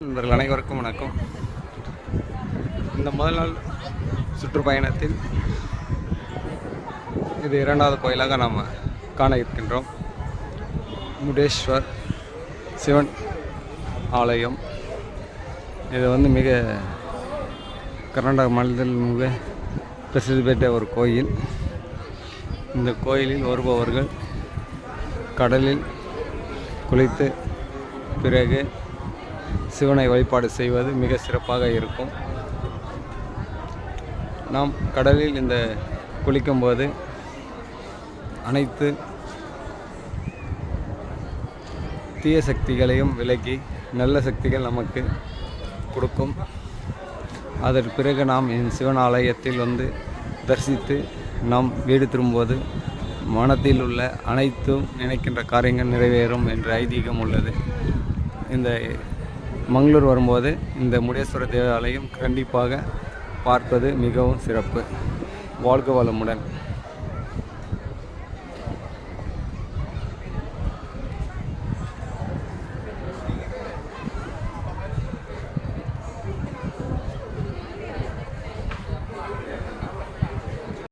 நண்பர்கள் அனைவருக்கும் வணக்கம். இந்த முதல் நாள் சுற்றுப்பயணத்தில் இது இரண்டாவது கோயிலாக நாம் காண இருக்கின்றோம். முடேஸ்வர் சிவன் ஆலயம். இது மிக கர்நாடக மாநிலத்தில் மிக பிரசித்தி பெற்ற ஒரு கோயில். இந்த கோயிலில் வருபவர்கள் கடலில் குளித்து பிறகு சிவனை வழிபாடு செய்வது மிக சிறப்பாக இருக்கும். நாம் கடலில் இந்த குளிக்கும்போது அனைத்து தீய சக்திகளையும் விலக்கி நல்ல சக்திகள் நமக்கு கொடுக்கும். அதற்கு பிறகு நாம் சிவன் ஆலயத்தில் தரிசித்து நாம் வீடு திரும்பும்போது மனத்தில் உள்ள அனைத்தும் நினைக்கின்ற காரியங்கள் நிறைவேறும் என்ற ஐதீகம் உள்ளது. இந்த மங்களூர் வரும்போது இந்த முடேஸ்வர தேவாலயம் கண்டிப்பாக பார்ப்பது மிகவும் சிறப்பு. வாழ்க வளமுடன்.